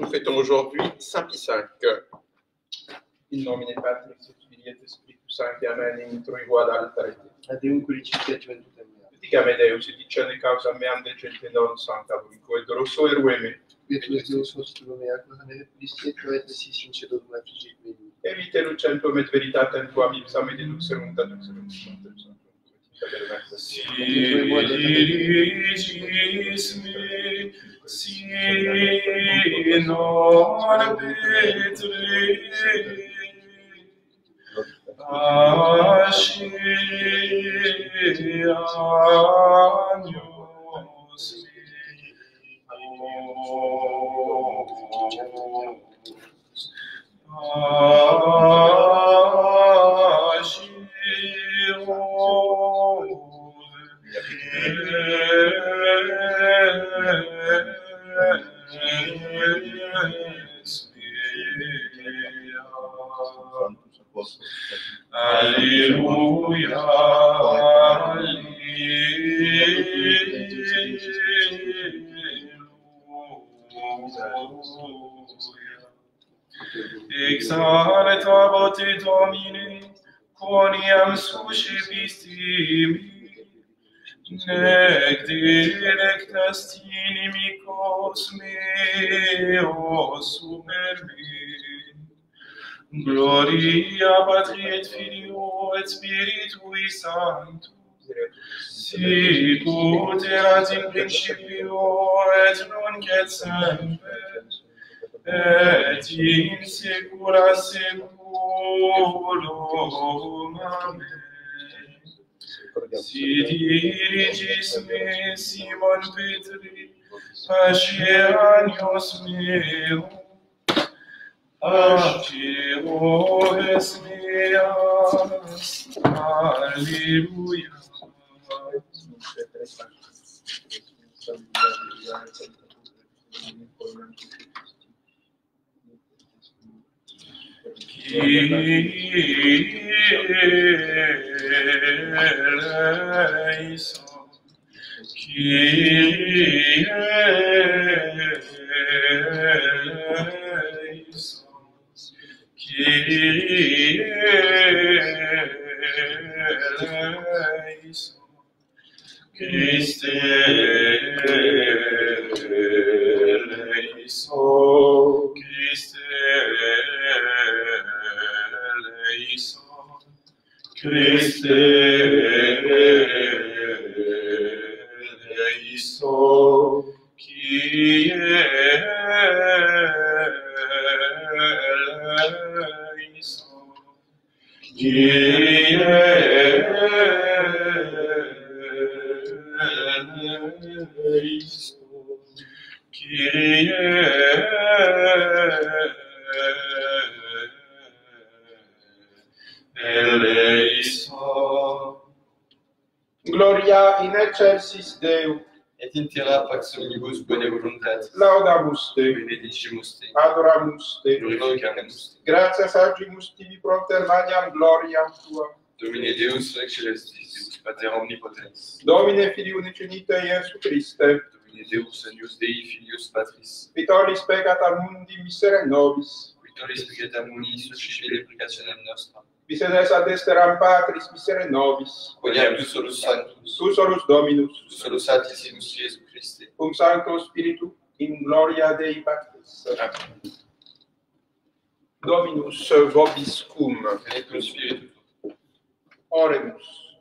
Nous fêtons aujourd'hui Saint Pie V. In nomine Patris et Filii et Spiritus Sancti, Amen, in troi ad altare. Ad eum Curicitia Juventutem mea. Dicame Deus, et dicende causa meam gente non sancta Vorico, et grosso erueme. Pietus Deus nostrum mea, cosa ne replisti, et sis in cedo dum affligit meni. Evite lucentum et veritatem tuam ipsa me deduxerunt ad uxerunt. Sigis me, si non petre, asce agnos Alleluia, exalta te Domine, quoniam suscepistimi, nec delectas inimicos meos super me. Gloria Patri et Filio et Spiritui Sancto, sicut erat in principio et nunc et semper, et in saecula saeculorum. Amen. Si dirigis me, Simon Petri, pace agnos meum, Acceos meas, Alleluia. Kyrie eleison, Christe eleison, Christe eleison, Christe eleison, Kyrie eleison, Kyrie eleison, Kyrie eleison. Gloria in excelsis Deo. Et in terra pax omnibus bone voluntatis. Laudamus te. Benedicimus te. Adoramus te. Glorificamus te. Gratias agimus tibi propter magnam gloriam tua. Domine Deus excelsis, Deus Pater omnipotens. Domine Filii unicenite Iesu Christe. Domine Deus Agnus Dei Filius Patris. Qui tollis peccata mundi misere nobis. Qui tollis peccata mundi suscite deprecationem nostra. Qui sedes ad esteram Patris misere nobis. Quoniam tu solus sanctus. Tu solus Dominus. Tu solus Sanctissimus Iesu Christe. Cum Sancto Spiritu in gloria Dei Patris. Amen. Dominus vobiscum. Et cum spiritu. Oremus.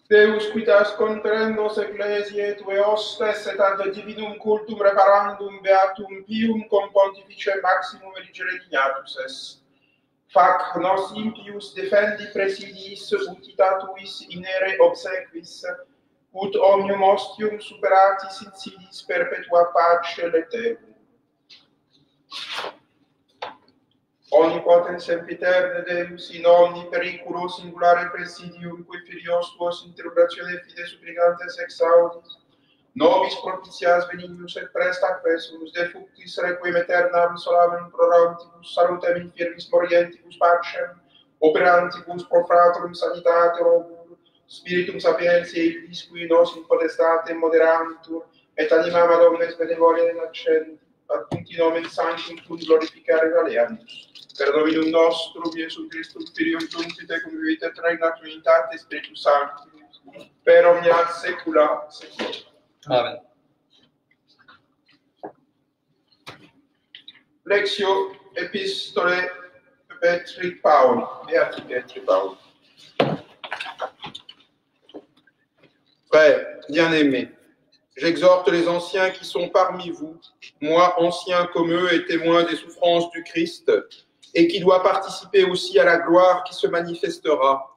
Deus quitas conferendos ecclesiae tue hostes et ad divinum cultum reparandum beatum pium cum pontifice maximum eligere dignatus es. Fac nos impius defendi presidiis utitatuis inere obsequis, ut omnium ostium superatis insidis perpetua pace letevum. Omnipotens sempiterne Deus, in omni periculo singulare presidium, qui filios tuos interrogatione fide supplicantes exaudis, nobis propitias benignus et presta quesumus, defuctis requiem aeternam solamen prorantibus, salutem infirmis morientibus pacem, operantibus pro fraturum sanitate robur, spiritum sapientiae quisqui nos in potestatem moderantur, et animam ad omnes benevolere accenti, ad punti nomen sanctum cum glorificare valeamus. Per Dominum nostrum, Iesum Christum, Filium Tuum, tecum vivit et regnat in unitate Spiritus Sancti, per omnia saecula saeculorum. Amen. Lectio Epistolae Petri Pauli. Beati Petri Pauli. Frères, bien-aimés, j'exhorte les anciens qui sont parmi vous, moi ancien comme eux et témoin des souffrances du Christ, et qui doit participer aussi à la gloire qui se manifestera.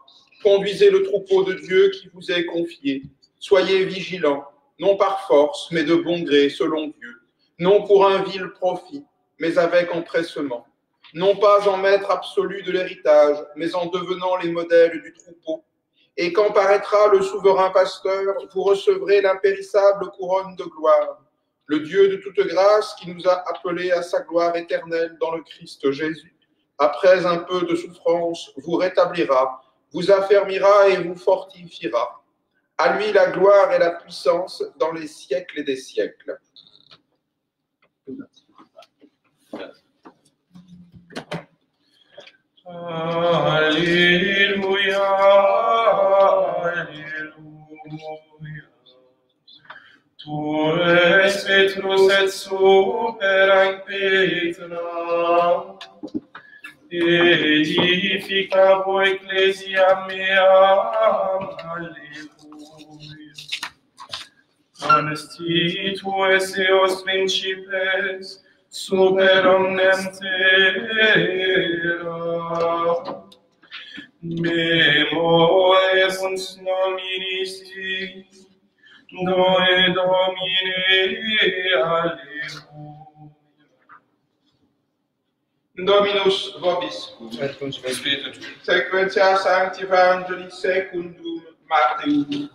Conduisez le troupeau de Dieu qui vous est confié. Soyez vigilants, non par force, mais de bon gré, selon Dieu, non pour un vil profit, mais avec empressement, non pas en maître absolu de l'héritage, mais en devenant les modèles du troupeau. Et quand paraîtra le souverain pasteur, vous recevrez l'impérissable couronne de gloire. Le Dieu de toute grâce qui nous a appelés à sa gloire éternelle dans le Christ Jésus, après un peu de souffrance, vous rétablira, vous affermira et vous fortifiera. À lui la gloire et la puissance dans les siècles et des siècles. Alléluia, Alléluia. Tu es Petrus et super in Petra, edificabo ecclesia mea, Alleluia. Anestitu esse eos principes, super omnem terra, memo esunt nominis Done Domine, Alleluia. Dominus vobiscum. Et cum Spiritu tuo. Sequentia Sancti Evangelii secundum Mattheum.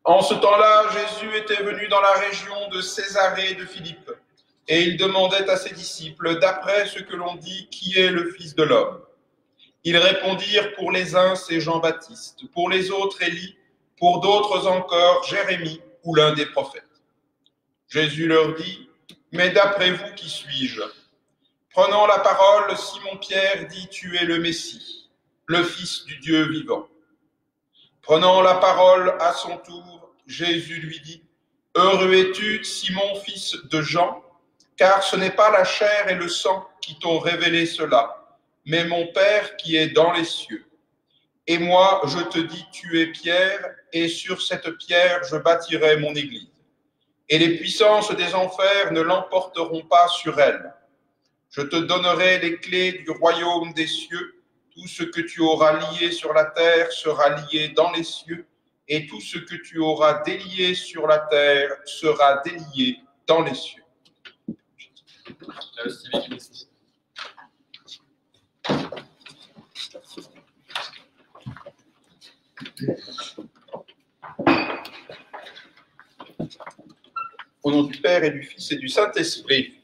En ce temps-là, Jésus était venu dans la région de Césarée de Philippe, et il demandait à ses disciples, d'après ce que l'on dit, qui est le Fils de l'homme. Ils répondirent, pour les uns, c'est Jean-Baptiste, pour les autres, Élie, pour d'autres encore, Jérémie ou l'un des prophètes. Jésus leur dit, mais d'après vous, qui suis-je? Prenant la parole, Simon-Pierre dit, tu es le Messie, le Fils du Dieu vivant. Prenant la parole à son tour, Jésus lui dit, heureux es-tu, Simon, fils de Jean, car ce n'est pas la chair et le sang qui t'ont révélé cela, mais mon Père qui est dans les cieux. Et moi, je te dis, tu es Pierre, et sur cette pierre, je bâtirai mon église. Et les puissances des enfers ne l'emporteront pas sur elle. Je te donnerai les clés du royaume des cieux. Tout ce que tu auras lié sur la terre sera lié dans les cieux, et tout ce que tu auras délié sur la terre sera délié dans les cieux. Au nom du Père et du Fils et du Saint-Esprit.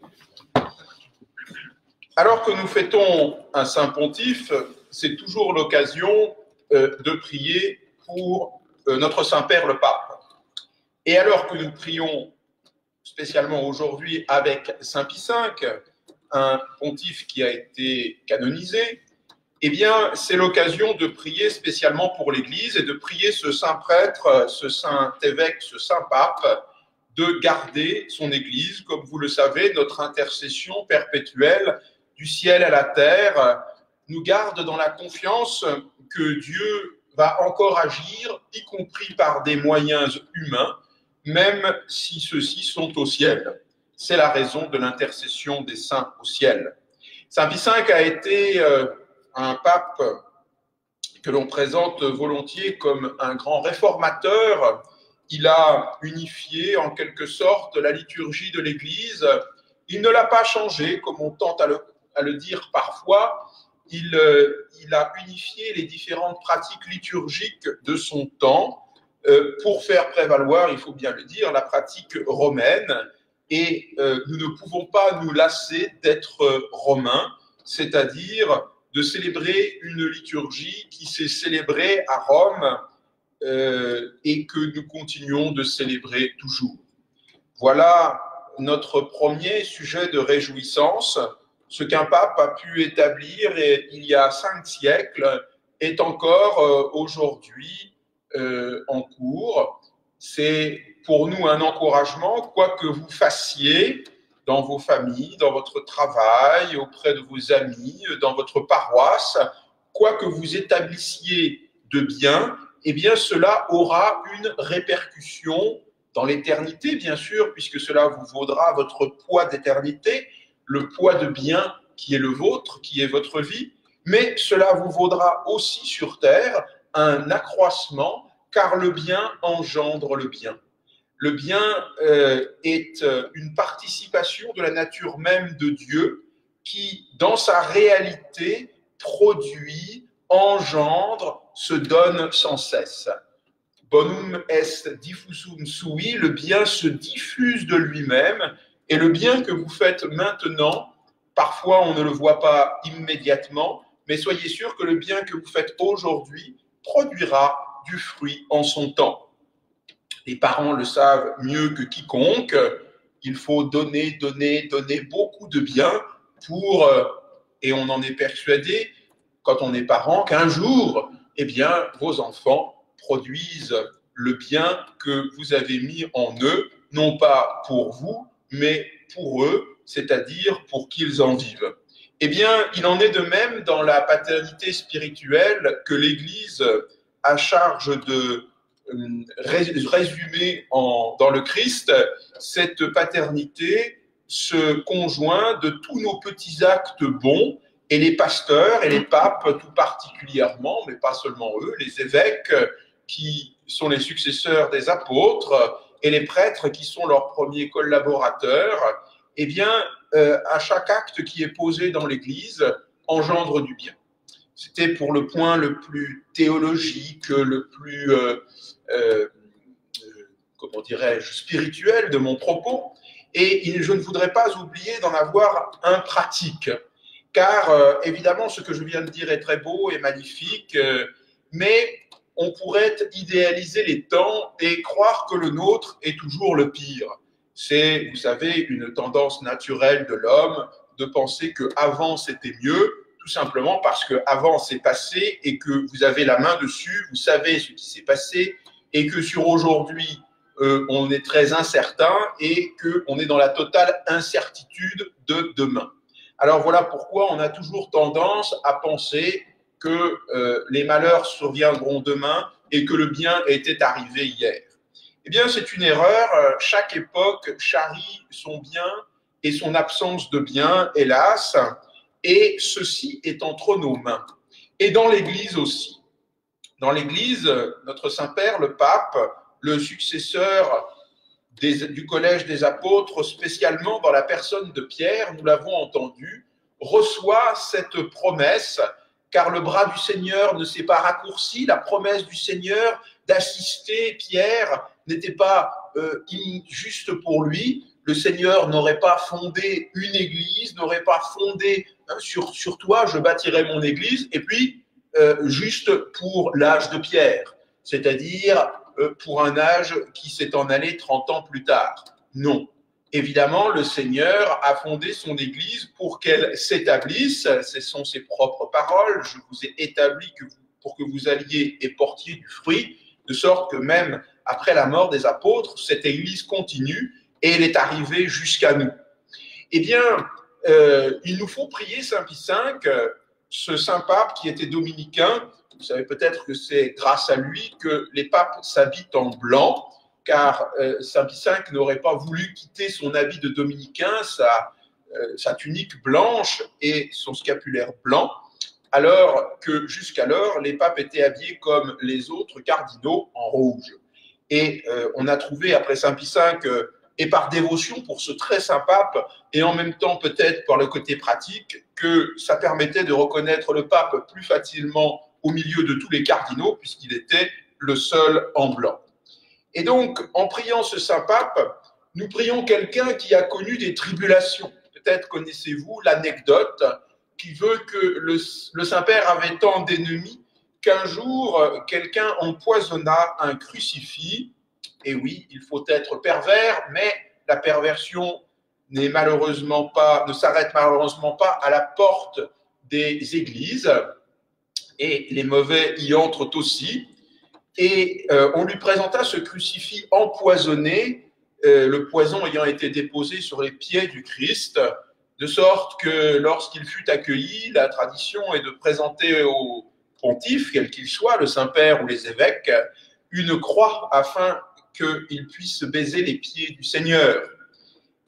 Alors que nous fêtons un Saint Pontife, c'est toujours l'occasion de prier pour notre Saint-Père le Pape. Et alors que nous prions spécialement aujourd'hui avec Saint Pie V, un pontife qui a été canonisé, eh bien, c'est l'occasion de prier spécialement pour l'Église et de prier ce saint prêtre, ce saint évêque, ce saint pape, de garder son Église. Comme vous le savez, notre intercession perpétuelle du ciel à la terre nous garde dans la confiance que Dieu va encore agir, y compris par des moyens humains, même si ceux-ci sont au ciel. C'est la raison de l'intercession des saints au ciel. Saint Pie V a été un pape que l'on présente volontiers comme un grand réformateur. Il a unifié en quelque sorte la liturgie de l'Église. Il ne l'a pas changée, comme on tente à le dire parfois. Il a unifié les différentes pratiques liturgiques de son temps pour faire prévaloir, il faut bien le dire, la pratique romaine. Et nous ne pouvons pas nous lasser d'être romains, c'est-à-dire de célébrer une liturgie qui s'est célébrée à Rome et que nous continuons de célébrer toujours. Voilà notre premier sujet de réjouissance. Ce qu'un pape a pu établir il y a 5 siècles est encore aujourd'hui en cours. C'est pour nous un encouragement, quoi que vous fassiez dans vos familles, dans votre travail, auprès de vos amis, dans votre paroisse, quoi que vous établissiez de bien, eh bien cela aura une répercussion dans l'éternité, bien sûr, puisque cela vous vaudra votre poids d'éternité, le poids de bien qui est le vôtre, qui est votre vie, mais cela vous vaudra aussi sur terre un accroissement, car le bien engendre le bien. Le bien est une participation de la nature même de Dieu qui, dans sa réalité, produit, engendre, se donne sans cesse. Bonum est diffusum sui, le bien se diffuse de lui-même, et le bien que vous faites maintenant, parfois on ne le voit pas immédiatement, mais soyez sûr que le bien que vous faites aujourd'hui produira du fruit en son temps. Les parents le savent mieux que quiconque, il faut donner beaucoup de bien pour, et on en est persuadé, quand on est parent, qu'un jour, eh bien, vos enfants produisent le bien que vous avez mis en eux, non pas pour vous, mais pour eux, c'est-à-dire pour qu'ils en vivent. Eh bien, il en est de même dans la paternité spirituelle que l'Église a charge de résumer dans le Christ. Cette paternité se conjoint de tous nos petits actes bons, et les pasteurs et les papes tout particulièrement, mais pas seulement eux, les évêques qui sont les successeurs des apôtres et les prêtres qui sont leurs premiers collaborateurs, eh bien, à chaque acte qui est posé dans l'Église engendre du bien. C'était pour le point le plus théologique, le plus, comment dirais-je, spirituel de mon propos, et je ne voudrais pas oublier d'en avoir un pratique, car évidemment ce que je viens de dire est très beau et magnifique, mais on pourrait idéaliser les temps et croire que le nôtre est toujours le pire. C'est, vous savez, une tendance naturelle de l'homme de penser qu'avant c'était mieux, tout simplement parce qu'avant c'est passé et que vous avez la main dessus, vous savez ce qui s'est passé, et que sur aujourd'hui, on est très incertain et qu'on est dans la totale incertitude de demain. Alors voilà pourquoi on a toujours tendance à penser que les malheurs surviendront demain et que le bien était arrivé hier. Eh bien, c'est une erreur. Chaque époque charrie son bien et son absence de bien, hélas, et ceci est entre nos mains. Et dans l'Église aussi. Dans l'Église, notre Saint-Père, le pape, le successeur du collège des apôtres, spécialement dans la personne de Pierre, nous l'avons entendu, reçoit cette promesse, car le bras du Seigneur ne s'est pas raccourci. La promesse du Seigneur d'assister Pierre n'était pas juste pour lui. Le Seigneur n'aurait pas fondé une église, n'aurait pas fondé sur toi, je bâtirai mon église, et puis juste pour l'âge de Pierre, c'est-à-dire pour un âge qui s'est en allé 30 ans plus tard. Non. Évidemment, le Seigneur a fondé son Église pour qu'elle s'établisse. Ce sont ses propres paroles. Je vous ai établi pour que vous alliez et portiez du fruit, de sorte que même après la mort des apôtres, cette Église continue et elle est arrivée jusqu'à nous. Eh bien, il nous faut prier Saint Pie V, ce saint pape qui était dominicain. Vous savez peut-être que c'est grâce à lui que les papes s'habillent en blanc, car Saint Pie V n'aurait pas voulu quitter son habit de dominicain, sa tunique blanche et son scapulaire blanc, alors que jusqu'alors, les papes étaient habillés comme les autres cardinaux en rouge. Et on a trouvé après Saint Pie V, et par dévotion pour ce très saint pape, et en même temps peut-être par le côté pratique, que ça permettait de reconnaître le pape plus facilement au milieu de tous les cardinaux, puisqu'il était le seul en blanc. Et donc, en priant ce saint pape, nous prions quelqu'un qui a connu des tribulations. Peut-être connaissez-vous l'anecdote qui veut que le Saint-Père avait tant d'ennemis qu'un jour, quelqu'un empoisonna un crucifix. Et oui, il faut être pervers, mais la perversion ne s'arrête malheureusement pas à la porte des églises, et les mauvais y entrent aussi. Et on lui présenta ce crucifix empoisonné, le poison ayant été déposé sur les pieds du Christ, de sorte que lorsqu'il fut accueilli, la tradition est de présenter au pontife, quel qu'il soit, le Saint-Père ou les évêques, une croix afin qu'il puisse baiser les pieds du Seigneur.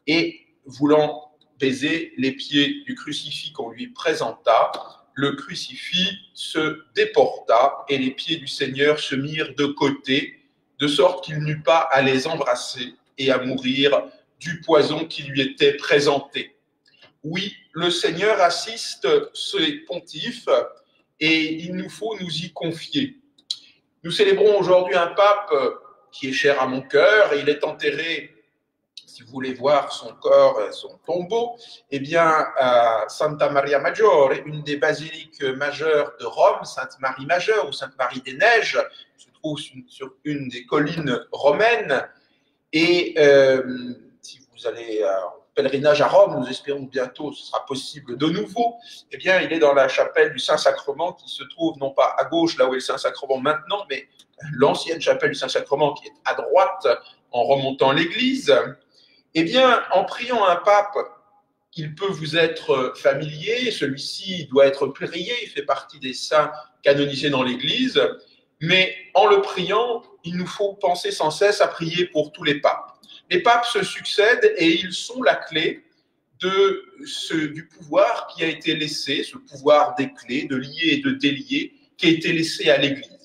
Et voulant baiser les pieds du crucifix qu'on lui présenta, le crucifix se déporta et les pieds du Seigneur se mirent de côté, de sorte qu'il n'eut pas à les embrasser et à mourir du poison qui lui était présenté. Oui, le Seigneur assiste ces pontifes et il nous faut nous y confier. Nous célébrons aujourd'hui un pape qui est cher à mon cœur, et il est enterré, si vous voulez voir son corps, son tombeau, eh bien, à Santa Maria Maggiore, une des basiliques majeures de Rome, Sainte-Marie Majeure ou Sainte-Marie des Neiges, se trouve sur une des collines romaines. Et si vous allez en pèlerinage à Rome, nous espérons que bientôt ce sera possible de nouveau, eh bien, il est dans la chapelle du Saint-Sacrement qui se trouve non pas à gauche, là où est le Saint-Sacrement maintenant, mais l'ancienne chapelle du Saint-Sacrement qui est à droite en remontant l'église. Eh bien, en priant un pape, il peut vous être familier, celui-ci doit être prié, il fait partie des saints canonisés dans l'Église, mais en le priant, il nous faut penser sans cesse à prier pour tous les papes. Les papes se succèdent et ils sont la clé du pouvoir qui a été laissé, ce pouvoir des clés, de lier et de délier, qui a été laissé à l'Église.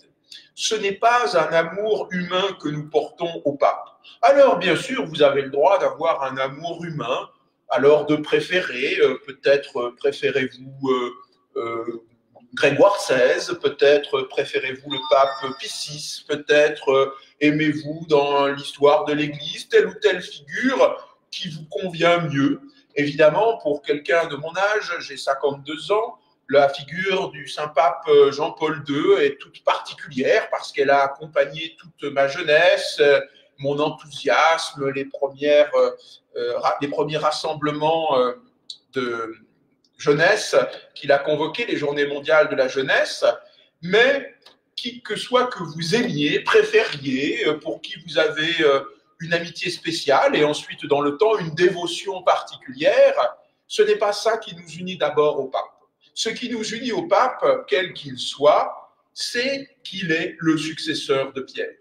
Ce n'est pas un amour humain que nous portons au pape. Alors, bien sûr, vous avez le droit d'avoir un amour humain, alors de préférer, peut-être préférez-vous Grégoire XVI, peut-être préférez-vous le pape Pie VI, peut-être aimez-vous dans l'histoire de l'Église telle ou telle figure qui vous convient mieux. Évidemment, pour quelqu'un de mon âge, j'ai 52 ans, la figure du Saint-Pape Jean-Paul II est toute particulière parce qu'elle a accompagné toute ma jeunesse, mon enthousiasme, les premiers rassemblements de jeunesse qu'il a convoqués, les Journées mondiales de la jeunesse, mais qui que soit que vous aimiez, préfériez, pour qui vous avez une amitié spéciale et ensuite dans le temps une dévotion particulière, ce n'est pas ça qui nous unit d'abord au pape. Ce qui nous unit au pape, quel qu'il soit, c'est qu'il est le successeur de Pierre.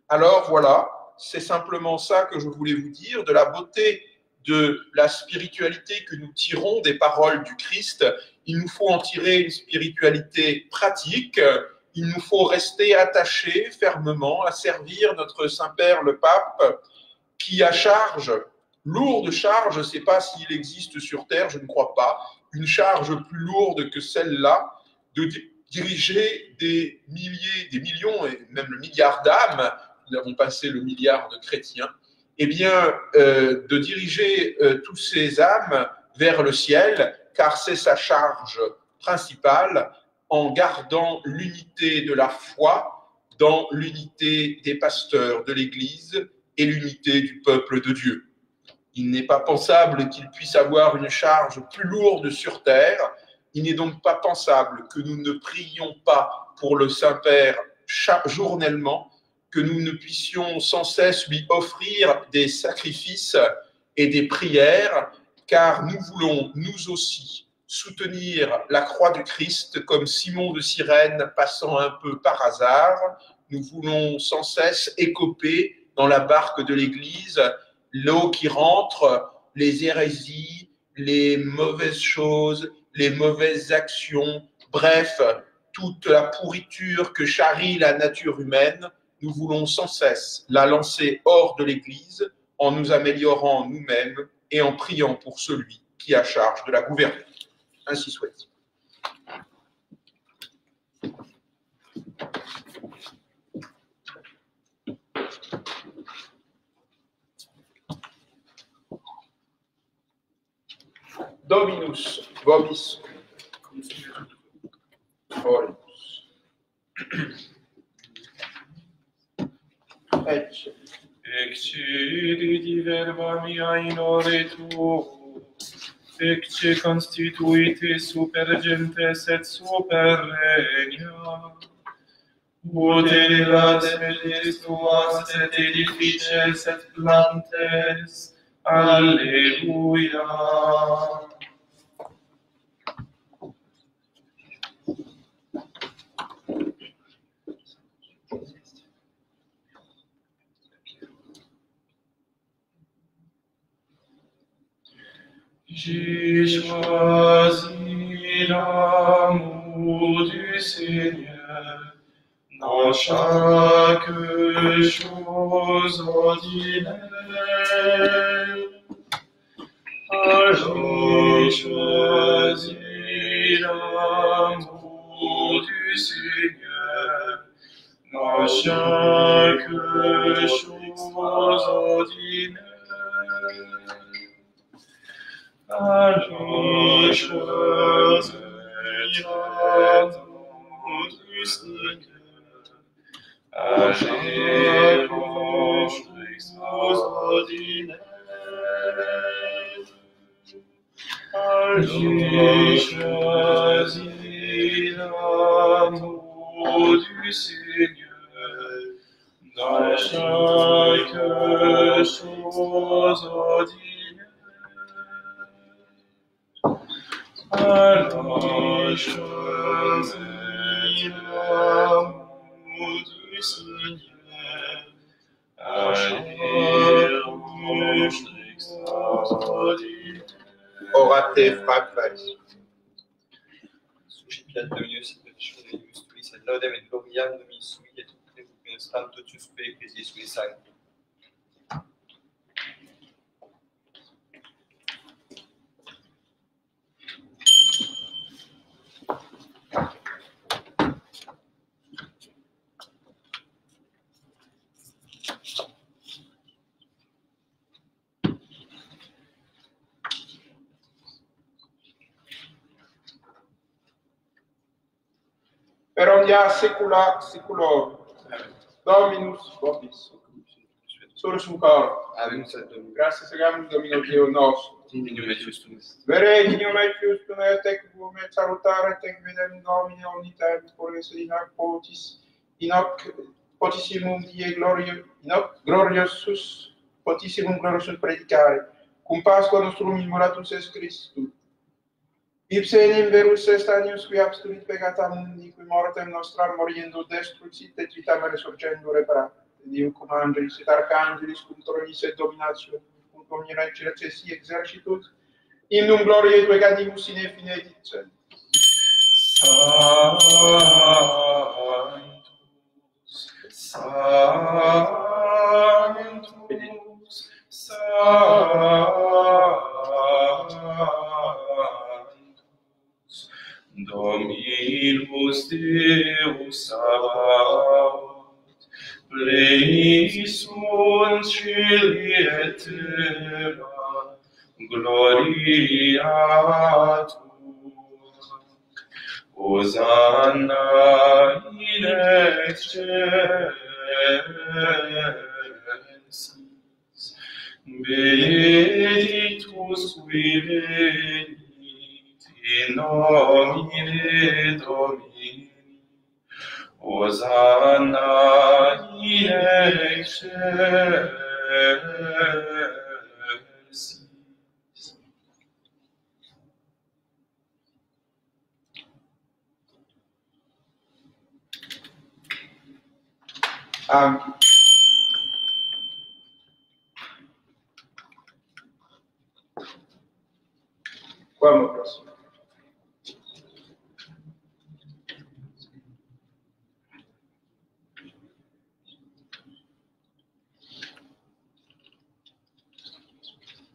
Alors voilà, c'est simplement ça que je voulais vous dire, de la beauté de la spiritualité que nous tirons des paroles du Christ. Il nous faut en tirer une spiritualité pratique, il nous faut rester attachés fermement à servir notre Saint-Père le Pape, qui a charge, lourde charge, je ne sais pas s'il existe sur Terre, je ne crois pas, une charge plus lourde que celle-là, de diriger des millions et même le milliard d'âmes, nous avons passé le milliard de chrétiens, eh bien, de diriger tous ces âmes vers le ciel, car c'est sa charge principale, en gardant l'unité de la foi dans l'unité des pasteurs de l'Église et l'unité du peuple de Dieu. Il n'est pas pensable qu'il puisse avoir une charge plus lourde sur terre. Il n'est donc pas pensable que nous ne prions pas pour le Saint-Père journellement, que nous ne puissions sans cesse lui offrir des sacrifices et des prières, car nous voulons, nous aussi, soutenir la croix du Christ comme Simon de Cyrène passant un peu par hasard. Nous voulons sans cesse écoper dans la barque de l'Église l'eau qui rentre, les hérésies, les mauvaises choses, les mauvaises actions, bref, toute la pourriture que charrie la nature humaine, nous voulons sans cesse la lancer hors de l'Église en nous améliorant nous-mêmes et en priant pour celui qui a charge de la gouverner. Ainsi soit-il. Dominus vobiscum. Oremus. Ecce. Excedi verba mia in ore tu, ecce constituite super gentes et super regna. Utelas velis tuas et edifices et plantes. Alleluia. J'ai choisi l'amour du Seigneur dans chaque chose ordinaire. J'ai choisi l'amour du Seigneur dans chaque chose ordinaire. J'ai choisi l'amour du Seigneur à chaque chose ordinaire. J'ai choisi l'amour du Seigneur dans chaque chose ordinaire. Alors choisi l'amour du Seigneur à chaque chose ordinaire. Orate fractais. Suscipiat Dominus et petitionibus tuis et laudem et gloriam Dominus sui et ministram totus per ecclesiae sui sancti. Per omnia saecula saeculorum. Dominus vobis. Surus in cor. Avemus ad Dominum. Gracias agam Domino Deo nostro. Dignum et justum est. Vere dignum et justum et equum et salutare et vedem Domine omnitem forse in hoc potissimum die gloriam in hoc gloriosus potissimum gloriosus predicare cum Pasqua nostrum immolatus est Christus. Ipse enim verus est agnus qui abstulit peccata mundi, qui mortem nostram moriendo destruxit et vitam resurgendo reparat. Dio cum angelis et arcangelis cum tronis et dominatio, cum omnia recessi exercitus, in num gloriae tue gadimus in effine dicent. Sanctus, Sanctus, Dominus Deus Sabaoth, plenius sunt cieli et terra, gloria tua. Hosanna in excelsis, benedictus qui venit in nomine Domini. Hosanna in excelsis. Amen. Quam prossimo.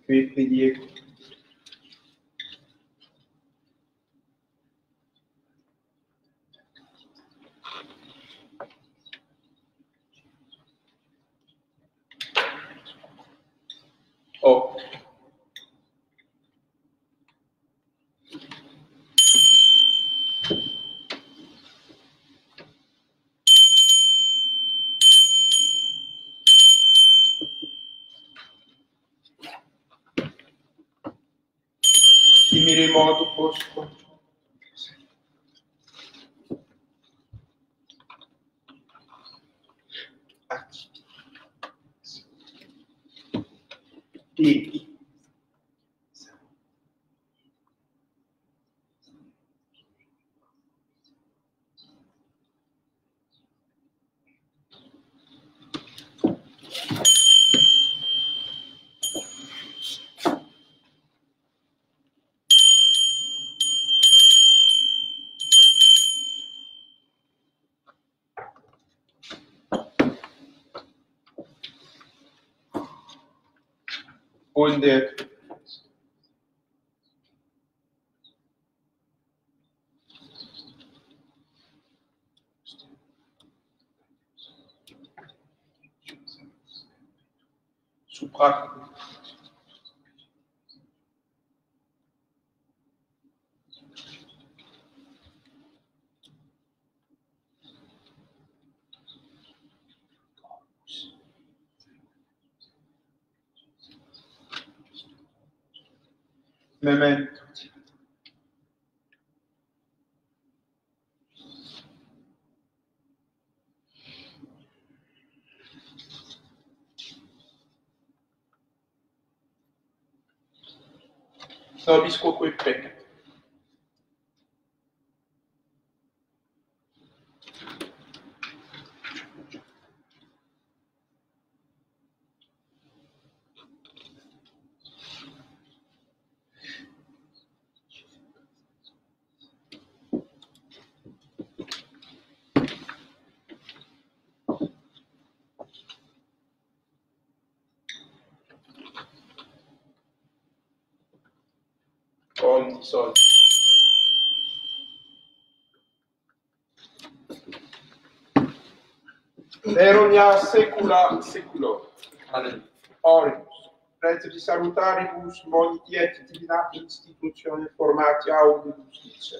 Qui Diego. simile modo postquam. E onde supra memento. Nobis quoque peccat. Omnis olis. Eronia secula seculor. Amen. Orimus, prece salutaribus moniti et divina institutione formati audi justitia.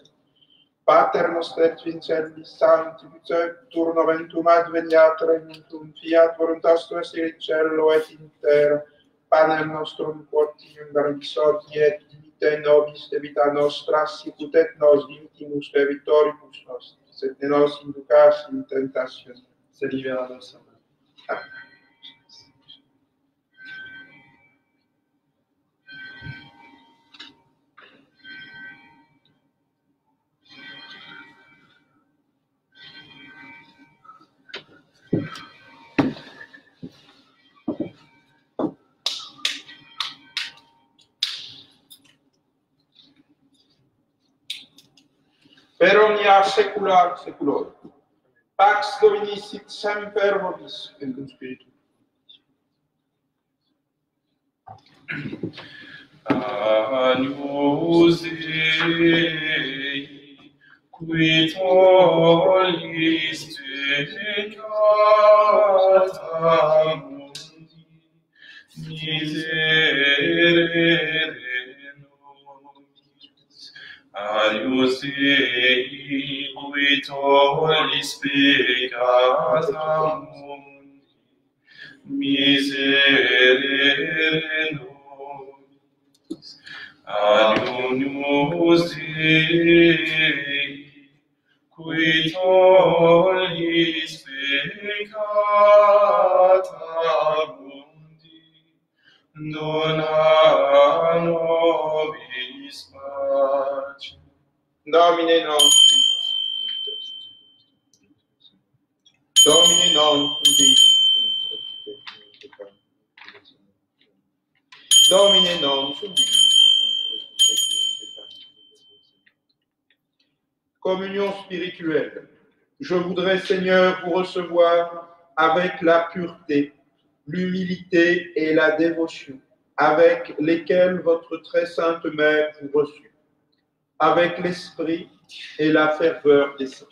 Pater noster qui in celis sanctificetur noventum adveniat regnum fiat voluntas tua sicut in cielo et in terra. Panem nostrum quotidianum da nobis hodie et dimitte nobis debita nostra sicut et nos dimittimus debitoribus nostris et ne nos inducas in tentationem, Se libera nos. Amen. Per omnia secula seculor. Pax Domini sit semper vobis et cum spiritu. Agnus Dei, qui tollis peccata mundi, miserere nobis. Agnus Dei, qui tollis peccata mundi, miserere nobis. Agnus Dei, qui tollis peccata mundi, dona nobis pace. Domine non Domine non Domine non Communion spirituelle. Je voudrais, Seigneur, vous recevoir avec la pureté, l'humilité et la dévotion, avec lesquelles votre très sainte mère vous reçut, avec l'esprit et la ferveur des saints.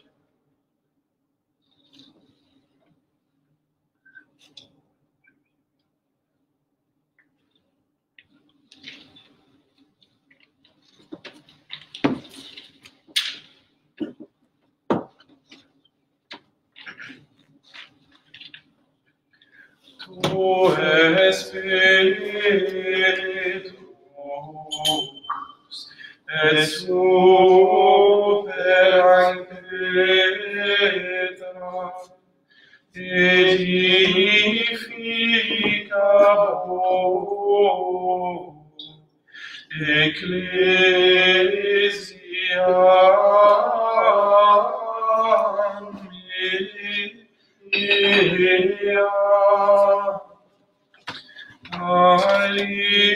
Tu Spiritus et superam Petra, edifica Ecclesia mea. Alleluia.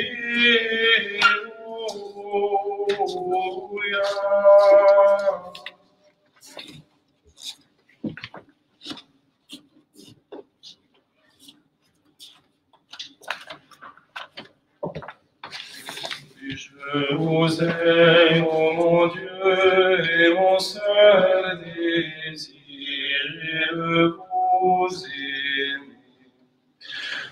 Je vous aime, ô mon Dieu, et mon seul désir est de vous aimer.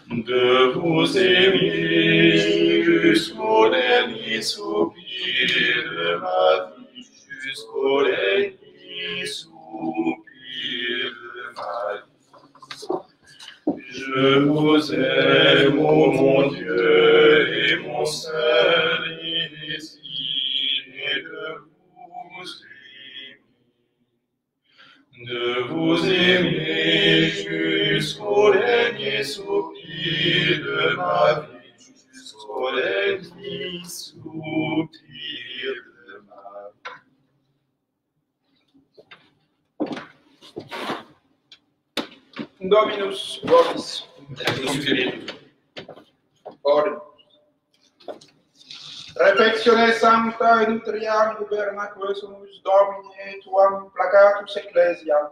De vous aimer jusqu'au dernier soupir de ma vie, jusqu'au dernier soupir de ma vie. Je vous aime, ô mon Dieu, et mon seul désir est de vous aimer jusqu'au dernier soupir de ma vie, jusqu'au dernier soupir de ma vie. Dominus vobis. Orem. Refectione sancta et nutriam gubernacule sumus Domini et tuam placatus ecclesiam,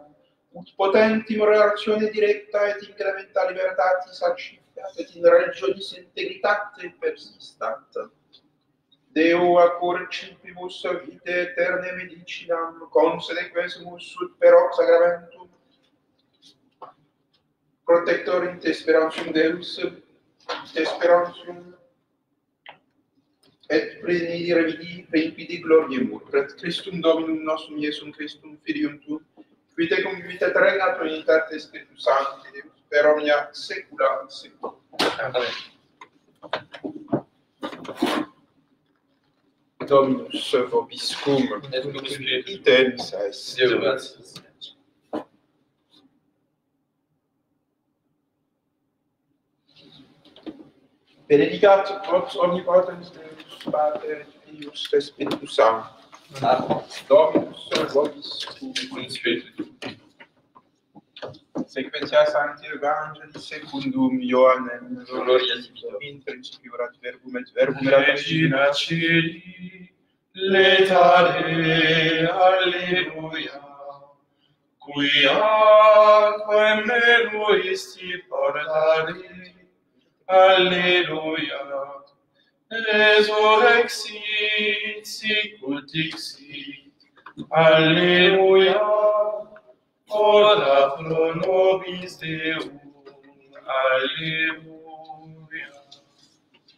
ut potentim relatione directa et incrementa libertatis accipiat et in religionis integritate persistat. Deo accurcipibus vitae aeterne medicinam, concede quesumus ut per hoc sacramentum protector te sperantium Deus, te sperantium et pleni revidi principi gloriemur, pret Christum Dominum nostrum Iesum Christum Filium tuum, qui te convivit et regnat unitate Spiritus Sancti Deus, per omnia saecula saeculorum. Amen. Dominus vobiscum, Et cum spiritu. ite missa Deo gratias. Benedicat vox omnipotens Deus, Pater et Filius et Spiritus Sanctus. Amen. Dominus vobiscum. Cum spiritu. Sequentia Sancti Evangelii secundum Ioannem. Gloria tibi. In principio erat verbum et verbum erat Regina Celi, letare, alleluia, qui aquam meruisti portare, alleluia, resurrexit, sicut dixit, alleluia, ora pro nobis Deum, alleluia.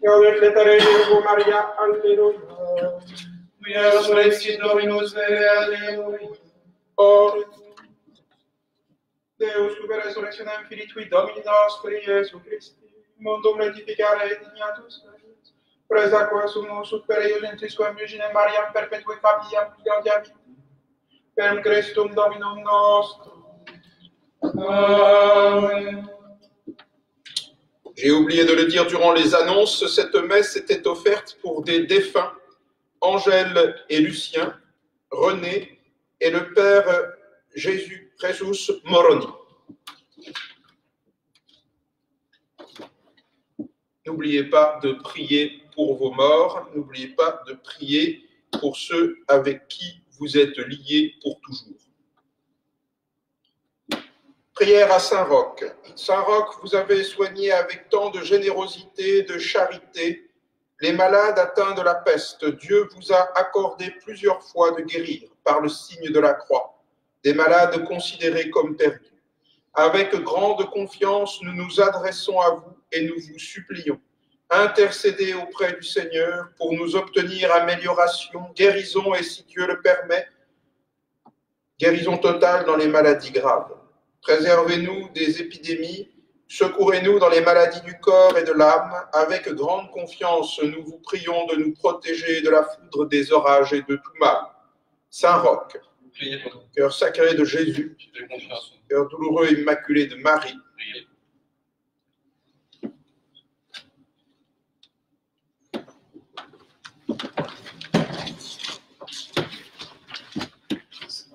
Iovet letare Virgo Maria, alleluia. Via resurrexit Dominus vere, alleluia. Or Deus super resurrectionem Filii Tui Domini nostri Iesu Christi, mundum retificare et dignatus est, presa quaesumus ut per eius intrisquam Virginem Mariam perpetui familiam gaudia vita, per Christum Dominum nostrum. Amen. J'ai oublié de le dire durant les annonces, cette messe était offerte pour des défunts, Angèle et Lucien, René et le père Jesus Moroni. N'oubliez pas de prier pour vos morts, n'oubliez pas de prier pour ceux avec qui vous êtes liés pour toujours. Prière à Saint-Roch. Saint-Roch, vous avez soigné avec tant de générosité, de charité, les malades atteints de la peste. Dieu vous a accordé plusieurs fois de guérir par le signe de la croix des malades considérés comme perdus. Avec grande confiance, nous nous adressons à vous et nous vous supplions. Intercédez auprès du Seigneur pour nous obtenir amélioration, guérison et, si Dieu le permet, guérison totale dans les maladies graves. Préservez-nous des épidémies Secourez-nous dans les maladies du corps et de l'âme. Avec grande confiance, nous vous prions de nous protéger de la foudre des orages et de tout mal. Saint Roch, Priez pour nous. cœur sacré de Jésus, J'ai confiance en vous. cœur douloureux et immaculé de Marie, Priez.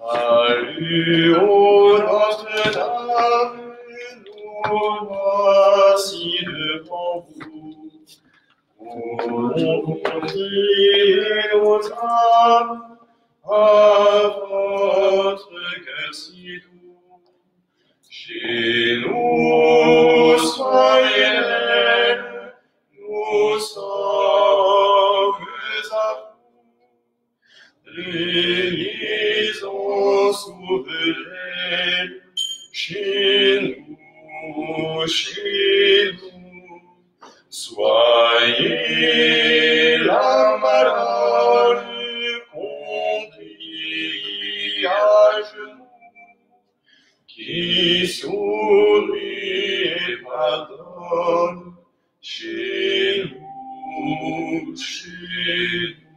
Salut, ô Notre-Dame, nous voici devant vous. Voulons confier nos âmes à votre cœur si doux. Chez nous, soyez, nous sommes à vous. Liaison souveraine, chez nous, soyez la malade conduit à genoux, qui sourit et pardonne, chez nous, chez nous.